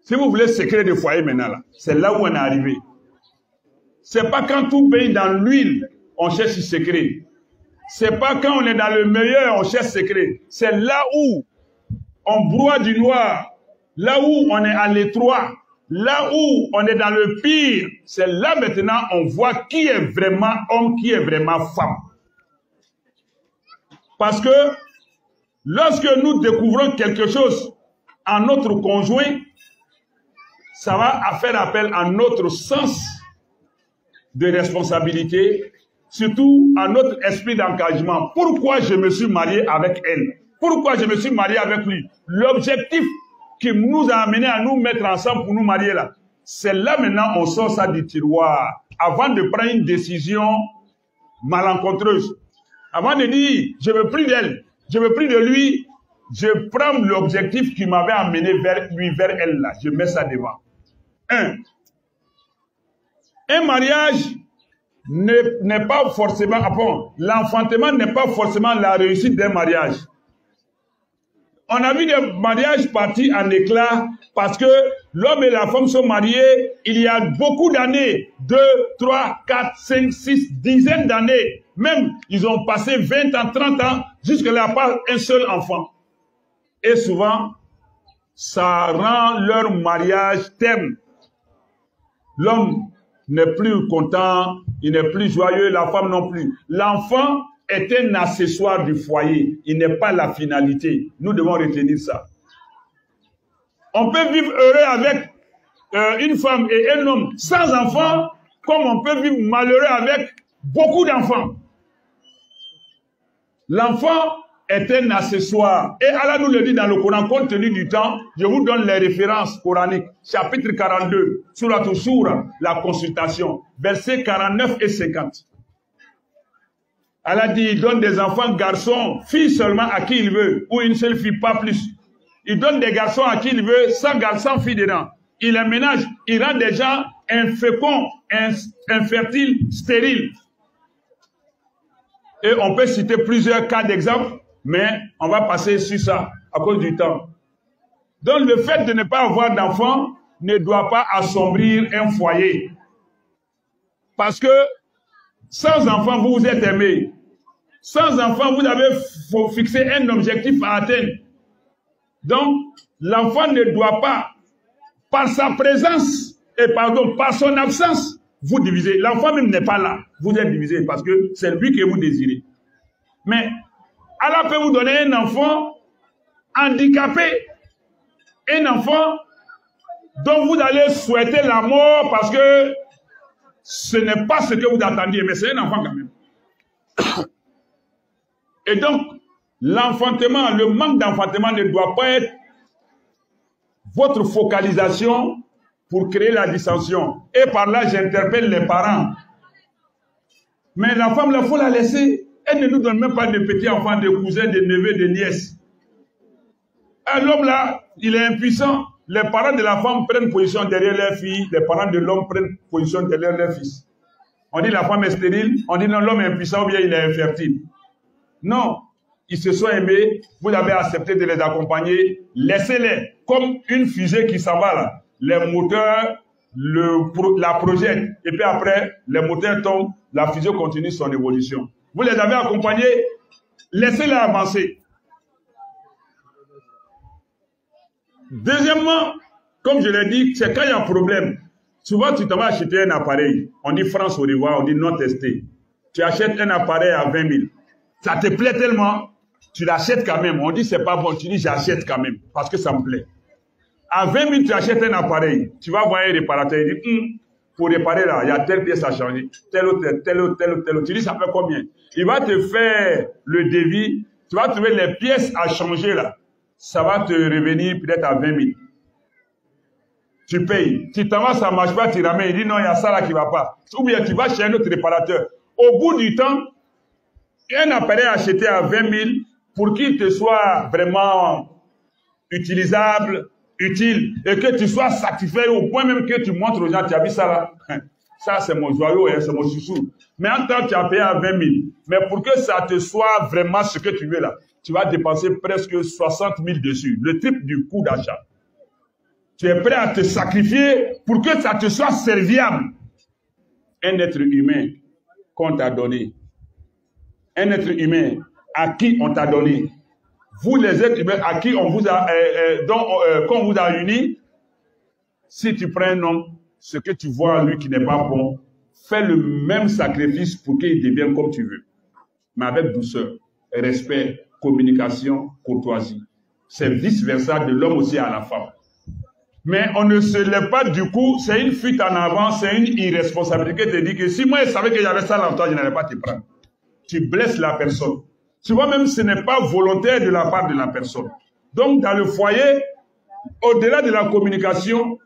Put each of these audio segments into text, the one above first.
Si vous voulez secret de foyer maintenant, c'est là où on est arrivé. C'est pas quand tout baigne dans l'huile, on cherche secret. C'est pas quand on est dans le meilleur, on cherche secret. C'est là où on broie du noir, là où on est à l'étroit, là où on est dans le pire. C'est là maintenant on voit qui est vraiment homme, qui est vraiment femme. Parce que lorsque nous découvrons quelque chose en notre conjoint, ça va faire appel à notre sens de responsabilité, surtout à notre esprit d'engagement. Pourquoi je me suis marié avec elle? Pourquoi je me suis marié avec lui? L'objectif qui nous a amené à nous mettre ensemble pour nous marier là, c'est là maintenant on sort ça du tiroir avant de prendre une décision malencontreuse. Avant de dire, je veux plus d'elle, je veux plus de lui, je prends l'objectif qui m'avait amené vers lui, vers elle là. Je mets ça devant. Un mariage n'est pas forcément, l'enfantement n'est pas forcément la réussite d'un mariage. On a vu des mariages partis en éclat parce que l'homme et la femme sont mariés il y a beaucoup d'années, 2, 3, 4, 5, 6, dizaines d'années. Même, ils ont passé 20 ans, 30 ans, jusque-là, pas un seul enfant. Et souvent, ça rend leur mariage terne. L'homme n'est plus content, il n'est plus joyeux, la femme non plus. L'enfant est un accessoire du foyer, il n'est pas la finalité. Nous devons retenir ça. On peut vivre heureux avec une femme et un homme sans enfant, comme on peut vivre malheureux avec beaucoup d'enfants. L'enfant est un accessoire. Et Allah nous le dit dans le Coran, compte tenu du temps, je vous donne les références coraniques. Chapitre 42, Surat al-Shura, la consultation, versets 49 et 50. Allah dit, il donne des enfants garçons, filles seulement à qui il veut, ou une seule fille, pas plus. Il donne des garçons à qui il veut, sans garçons, filles dedans. Il les ménage, il rend des gens inféconds, infertiles, stériles. Et on peut citer plusieurs cas d'exemple, mais on va passer sur ça à cause du temps. Donc le fait de ne pas avoir d'enfants ne doit pas assombrir un foyer. Parce que sans enfant, vous vous êtes aimé. Sans enfant, vous avez fixé un objectif à atteindre. Donc, l'enfant ne doit pas, par sa présence, par son absence, vous diviser. L'enfant même n'est pas là. Vous êtes divisé parce que c'est lui que vous désirez. Mais Allah peut vous donner un enfant handicapé. Un enfant dont vous allez souhaiter la mort parce que ce n'est pas ce que vous attendiez, mais c'est un enfant quand même. Et donc, l'enfantement, le manque d'enfantement ne doit pas être votre focalisation pour créer la dissension. Et par là, j'interpelle les parents. Mais la femme, il faut la laisser. Elle ne nous donne même pas de petits enfants, de cousins, de neveux, de nièces. L'homme là, il est impuissant. Les parents de la femme prennent position derrière leur fille, les parents de l'homme prennent position derrière leur fils. On dit la femme est stérile, on dit non, l'homme est impuissant ou bien il est infertile. Non, ils se sont aimés, vous avez accepté de les accompagner, laissez-les comme une fusée qui s'en va là. Les moteurs la projettent et puis après, les moteurs tombent, la fusée continue son évolution. Vous les avez accompagnés, laissez-les avancer. Deuxièmement, comme je l'ai dit, c'est quand il y a un problème. Souvent, tu t'en vas acheter un appareil. On dit France au revoir, on dit non testé. Tu achètes un appareil à 20 000. Ça te plaît tellement, tu l'achètes quand même. On dit c'est pas bon, tu dis j'achète quand même parce que ça me plaît. À 20 000, tu achètes un appareil. Tu vas voir un réparateur, il dit pour réparer là, il y a telle pièce à changer, telle autre. Tu dis ça fait combien? Il va te faire le devis, tu vas trouver les pièces à changer là. Ça va te revenir peut-être à 20 000. Tu payes. Si t'en vas, ça ne marche pas, tu ramènes. Il dit non, il y a ça là qui ne va pas. Ou bien tu vas chez un autre réparateur. Au bout du temps, un appareil acheté à 20 000, pour qu'il te soit vraiment utilisable, utile, et que tu sois satisfait au point même que tu montres aux gens, tu as vu ça là. Ça, c'est mon joyau, hein, c'est mon chouchou. Mais en temps, tu as payé à 20 000. Mais pour que ça te soit vraiment ce que tu veux là, tu vas dépenser presque 60 000 dessus, le triple du coût d'achat. Tu es prêt à te sacrifier pour que ça te soit serviable. Un être humain qu'on t'a donné. Un être humain à qui on t'a donné. Vous les êtres humains à qui on vous a, qu'on vous a unis, si tu prends un homme, ce que tu vois en lui qui n'est pas bon, fais le même sacrifice pour qu'il devienne comme tu veux. Mais avec douceur, respect, communication, courtoisie. C'est vice-versa de l'homme aussi à la femme. Mais on ne se lève pas du coup, c'est une fuite en avant, c'est une irresponsabilité de dire que si moi je savais que j'avais ça dans toi, je n'allais pas te prendre. Tu blesses la personne. Tu vois, même ce n'est pas volontaire de la part de la personne. Donc, dans le foyer, au-delà de la communication,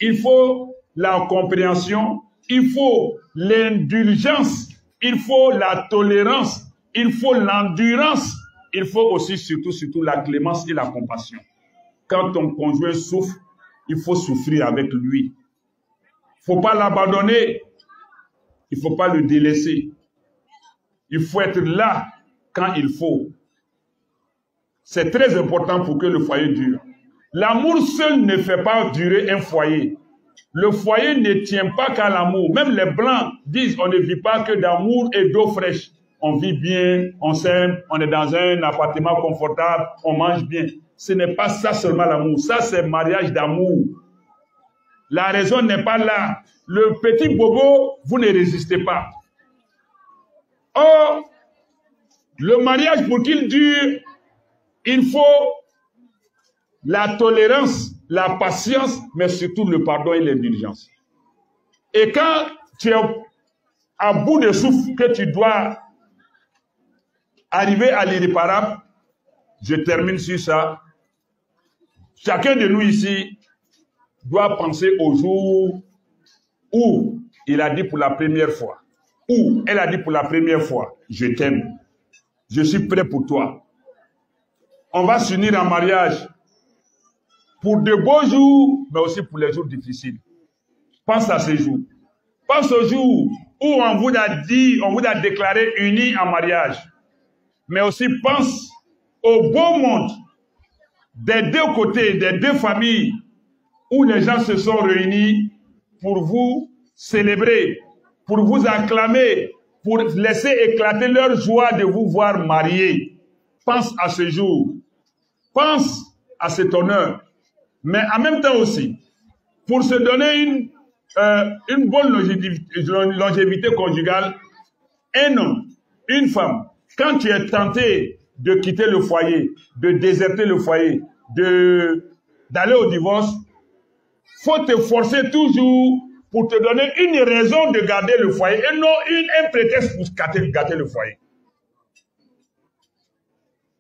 il faut la compréhension, il faut l'indulgence, il faut la tolérance, il faut l'endurance, il faut aussi surtout la clémence et la compassion. Quand ton conjoint souffre, il faut souffrir avec lui. Il ne faut pas l'abandonner, il ne faut pas le délaisser. Il faut être là quand il faut. C'est très important pour que le foyer dure. L'amour seul ne fait pas durer un foyer. Le foyer ne tient pas qu'à l'amour. Même les Blancs disent on ne vit pas que d'amour et d'eau fraîche. On vit bien, on s'aime, on est dans un appartement confortable, on mange bien. Ce n'est pas ça seulement l'amour. Ça, c'est mariage d'amour. La raison n'est pas là. Le petit bobo, vous ne résistez pas. Or, le mariage, pour qu'il dure, il faut la tolérance, la patience, mais surtout le pardon et l'indulgence. Et quand tu es à bout de souffle, que tu dois arriver à l'irréparable, je termine sur ça. Chacun de nous ici doit penser au jour où il a dit pour la première fois, où elle a dit pour la première fois, je t'aime, je suis prêt pour toi. On va s'unir en mariage pour de beaux jours, mais aussi pour les jours difficiles. Pense à ces jours. Pense au jour où on vous a dit, on vous a déclaré unis en mariage. Mais aussi pense au beau monde des deux côtés, des deux familles, où les gens se sont réunis pour vous célébrer, pour vous acclamer, pour laisser éclater leur joie de vous voir mariés. Pense à ce jour. Pense à cet honneur. Mais en même temps aussi, pour se donner une bonne longévité conjugale, un homme, une femme, quand tu es tenté de quitter le foyer, de déserter le foyer, d'aller au divorce, faut te forcer toujours pour te donner une raison de garder le foyer et non un prétexte pour gâter le foyer.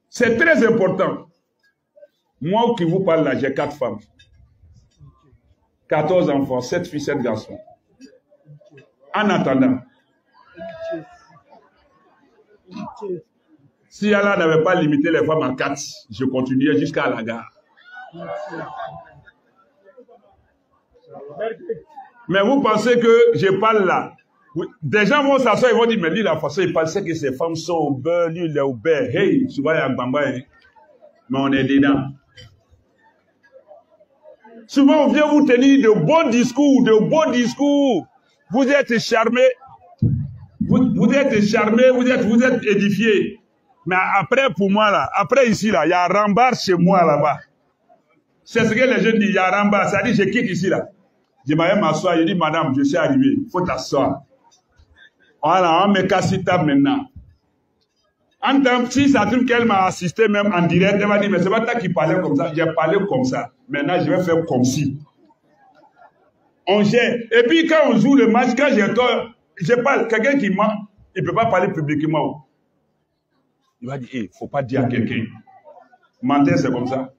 C'est très important. Moi qui vous parle là, j'ai 4 femmes, 14 enfants, 7 filles, 7 garçons. En attendant, si Allah n'avait pas limité les femmes à 4, je continuais jusqu'à la gare. Mais vous pensez que je parle là. Des gens vont s'asseoir et vont dire, mais lui, la façon, il pensait que ces femmes sont au beurre, lui, il est au beurre. Hey, souvent, il y a un bamba, hein. Mais on est dedans. Souvent, on vient vous tenir de bons discours, de beaux discours. Vous êtes charmés. Vous êtes charmés, vous êtes édifiés. Mais après, pour moi, là, après ici, là, il y a Rambar chez moi, là-bas. C'est ce que les jeunes disent, il y a Rambar. Ça dit, je quitte ici, là. Je m'avais m'asseoir, je dis, madame, je suis arrivé, il faut t'asseoir. Voilà, on me casse table maintenant. En tant que si ça trouve qu'elle m'a assisté même en direct, elle m'a dit, mais c'est pas toi qui parlais comme ça. J'ai parlé comme ça. Maintenant, je vais faire comme si. On gère. Et puis, quand on joue le match, quand j'ai tort, je parle, quelqu'un qui ment, il ne peut pas parler publiquement. Il va dire, il ne faut pas dire à quelqu'un. Mentir, c'est comme ça.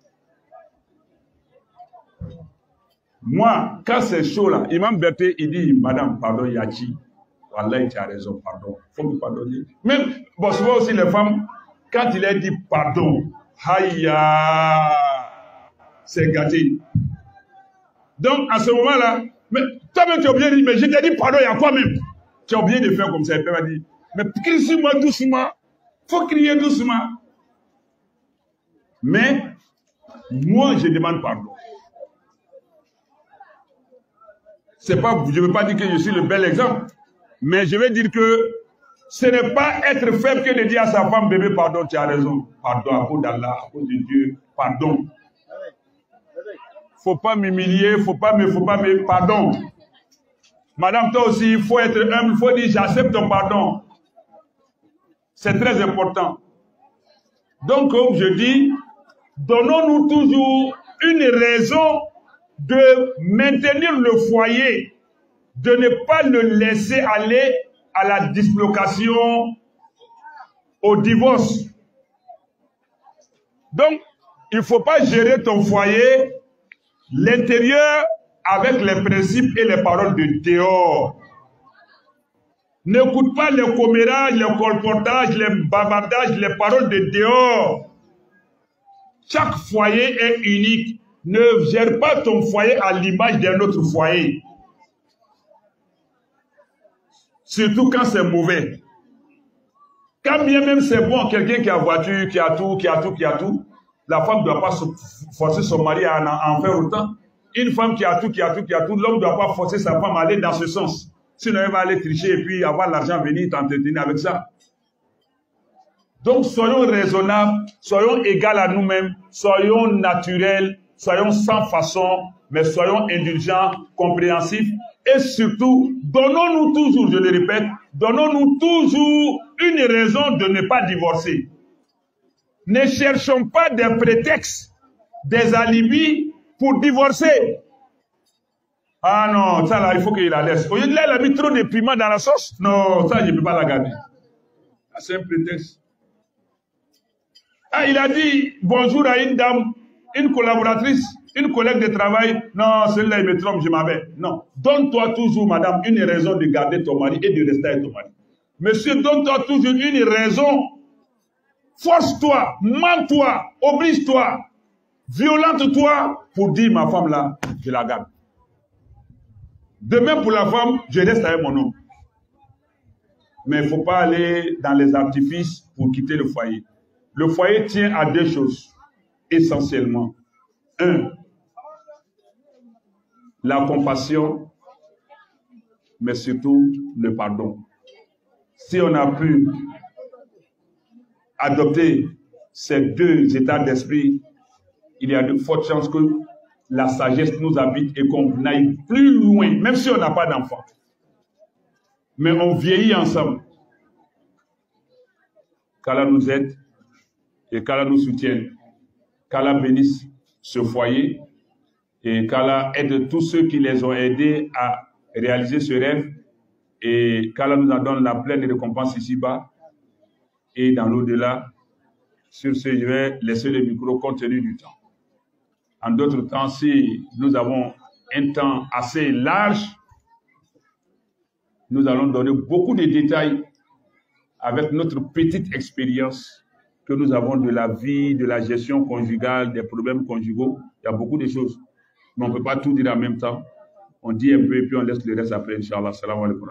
Moi, quand c'est chaud là, Imam Berté, il dit, madame, pardon, Yachi. Wallah, tu as raison, pardon. Il faut me pardonner. Même, bon, souvent aussi les femmes, quand il a dit pardon, aïe, c'est gâté. Donc, à ce moment-là, mais toi-même, tu as oublié de dire, mais je t'ai dit pardon, il y a quoi même? Tu as oublié de faire comme ça. Et puis, elle m'a dit, mais crie-moi doucement. Il faut crier doucement. Mais, moi, je demande pardon. c'est pas, je ne veux pas dire que je suis le bel exemple, mais je vais dire que ce n'est pas être faible que de dire à sa femme, bébé, pardon, tu as raison. Pardon, à cause d'Allah, à cause de Dieu, pardon. Faut pas m'humilier, faut pas me, pardon. Madame, toi aussi, il faut être humble, il faut dire, j'accepte ton pardon. C'est très important. Donc, comme je dis, donnons-nous toujours une raison de maintenir le foyer, de ne pas le laisser aller à la dislocation, au divorce. Donc, il ne faut pas gérer ton foyer, l'intérieur, avec les principes et les paroles de dehors. N'écoute pas les commérages, les colportages, les bavardages, les paroles de dehors. Chaque foyer est unique. Ne gère pas ton foyer à l'image d'un autre foyer. Surtout quand c'est mauvais. Quand bien même c'est bon, quelqu'un qui a voiture, qui a tout, la femme ne doit pas forcer son mari à en faire autant. Une femme qui a tout, l'homme ne doit pas forcer sa femme à aller dans ce sens. Sinon, elle va aller tricher et puis avoir l'argent, venir t'entretenir avec ça. Donc, soyons raisonnables, soyons égaux à nous-mêmes, soyons naturels, soyons sans façon, mais soyons indulgents, compréhensifs. Et surtout, donnons-nous toujours, je le répète, donnons-nous toujours une raison de ne pas divorcer. Ne cherchons pas des prétextes, des alibis pour divorcer. Ah non, ça là, il faut qu'il la laisse. Au lieu de là, il a mis trop de piment dans la sauce. Non, ça, je ne peux pas la garder. C'est un prétexte. Ah, il a dit bonjour à une dame, une collaboratrice, une collègue de travail. Non, celle-là, il me trompe, je m'en vais. Non. Donne-toi toujours, madame, une raison de garder ton mari et de rester avec ton mari. Monsieur, donne-toi toujours une raison. Force-toi, mens-toi, oblige-toi, violente-toi pour dire ma femme là, je la garde. Demain pour la femme, je reste avec mon homme. Mais il ne faut pas aller dans les artifices pour quitter le foyer. Le foyer tient à deux choses, essentiellement. Un, la compassion, mais surtout le pardon. Si on a pu adopter ces deux états d'esprit, il y a de fortes chances que la sagesse nous habite et qu'on aille plus loin, même si on n'a pas d'enfant. Mais on vieillit ensemble. Qu'Allah nous aide et qu'Allah nous soutienne. Qu'Allah bénisse ce foyer et qu'Allah aide tous ceux qui les ont aidés à réaliser ce rêve et qu'Allah nous en donne la pleine récompense ici-bas et dans l'au-delà. Sur ce, je vais laisser le micro compte tenu du temps. En d'autres temps, si nous avons un temps assez large, nous allons donner beaucoup de détails avec notre petite expérience que nous avons de la vie, de la gestion conjugale, des problèmes conjugaux. Il y a beaucoup de choses. Mais on ne peut pas tout dire en même temps. On dit un peu et puis on laisse le reste après, Inch'Allah. Salam alaikum.